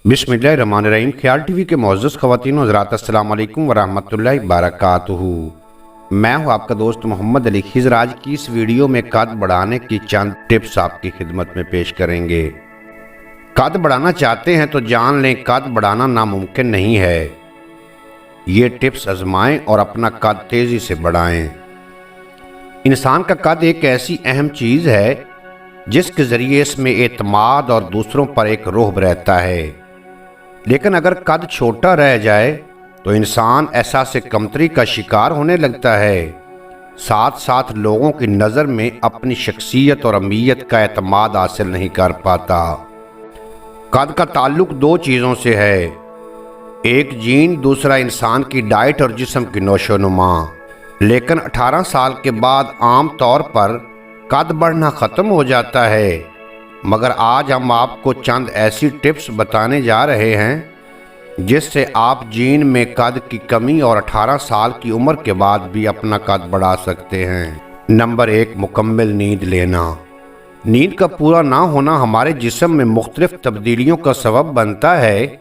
बिस्मिल्लाहिर्रहमानिर्रहीम। ख्याल टीवी के मुअज़्ज़ज़ ख़वातीन व हज़रात, अस्सलामु अलैकुम व रहमतुल्लाहि व बरकातुहू। मैं हूं आपका दोस्त मोहम्मद अली खिज़र। आज की इस वीडियो में कद बढ़ाने की चंद टिप्स आपकी खिदमत में पेश करेंगे। कद बढ़ाना चाहते हैं तो जान लें, कद बढ़ाना नामुमकिन नहीं है। ये टिप्स आजमाएं और अपना कद तेज़ी से बढ़ाएं। इंसान का कद एक ऐसी अहम चीज़ है जिसके ज़रिए इसमें एतमाद और दूसरों पर एक रुहब रहता है। लेकिन अगर कद छोटा रह जाए तो इंसान एहसास कमतरी का शिकार होने लगता है। साथ साथ लोगों की नज़र में अपनी शख्सियत और अहमियत का एतमाद हासिल नहीं कर पाता। कद का ताल्लुक दो चीज़ों से है, एक जीन, दूसरा इंसान की डाइट और जिस्म की नोशोनुमा। लेकिन 18 साल के बाद आम तौर पर कद बढ़ना ख़त्म हो जाता है। मगर आज हम आपको चंद ऐसी टिप्स बताने जा रहे हैं जिससे आप जीन में कद की कमी और 18 साल की उम्र के बाद भी अपना कद बढ़ा सकते हैं। नंबर 1, मुकम्मल नींद लेना। नींद का पूरा ना होना हमारे जिस्म में मुख्तलिफ तब्दीलियों का सबब बनता है।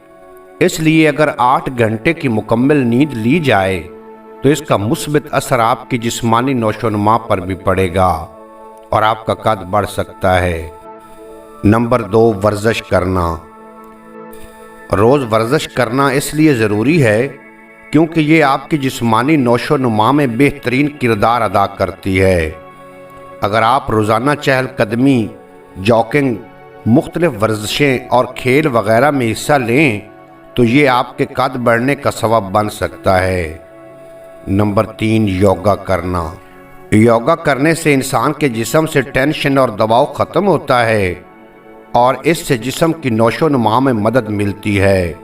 इसलिए अगर 8 घंटे की मुकम्मल नींद ली जाए तो इसका मुस्बित असर आपकी जिस्मानी नोशोनुमा पर भी पड़ेगा और आपका कद बढ़ सकता है। नंबर 2, वर्जिश करना। रोज़ वर्जिश करना इसलिए ज़रूरी है क्योंकि ये आपकी जिस्मानी नोशोनुमा में बेहतरीन किरदार अदा करती है। अगर आप रोज़ाना चहलकदमी, जॉगिंग, मुख्तलिफ वर्जिशें और खेल वगैरह में हिस्सा लें तो ये आपके कद बढ़ने का सबब बन सकता है। नंबर 3, योगा करना। योगा करने से इंसान के जिस्म से टेंशन और दबाव ख़त्म होता है और इससे जिस्म की नोशोनुमा में मदद मिलती है।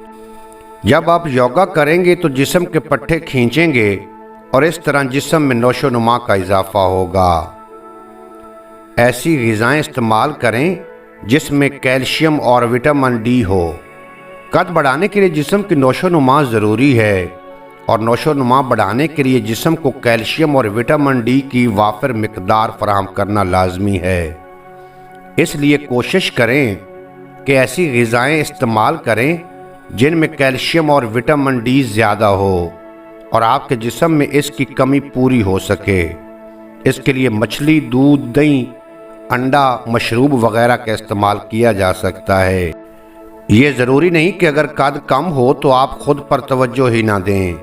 जब आप योगा करेंगे तो जिस्म के पट्टे खींचेंगे और इस तरह जिस्म में नोशोनुमा का इजाफा होगा। ऐसी ग़िज़ाएं इस्तेमाल करें जिसमें कैल्शियम और विटामिन डी हो। कद बढ़ाने के लिए जिस्म की नोशोनुमा ज़रूरी है और नोशोनुमा बढ़ाने के लिए जिस्म को कैल्शियम और विटामिन डी की वाफिर मिकदार फराहम करना लाजमी है। इसलिए कोशिश करें कि ऐसी ग़िज़ाएं इस्तेमाल करें जिनमें कैल्शियम और विटामिन डी ज़्यादा हो और आपके जिस्म में इसकी कमी पूरी हो सके। इसके लिए मछली, दूध, दही, अंडा, मशरूब वगैरह का इस्तेमाल किया जा सकता है। ये ज़रूरी नहीं कि अगर कद कम हो तो आप खुद पर तवज्जो ही ना दें।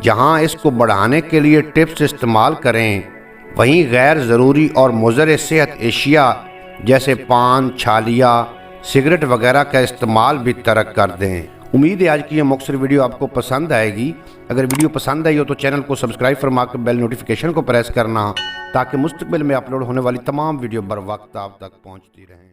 जहाँ इसको बढ़ाने के लिए टिप्स इस्तेमाल करें वहीं गैर ज़रूरी और मुज़र सेहत एशिया जैसे पान, छालिया, सिगरेट वगैरह का इस्तेमाल भी तर्क कर दें। उम्मीद है आज की ये मुख्तसर वीडियो आपको पसंद आएगी। अगर वीडियो पसंद आई हो तो चैनल को सब्सक्राइब फरमा कर बेल नोटिफिकेशन को प्रेस करना ताकि मुस्तकबिल में अपलोड होने वाली तमाम वीडियो बर वक्त आप तक पहुँचती रहें।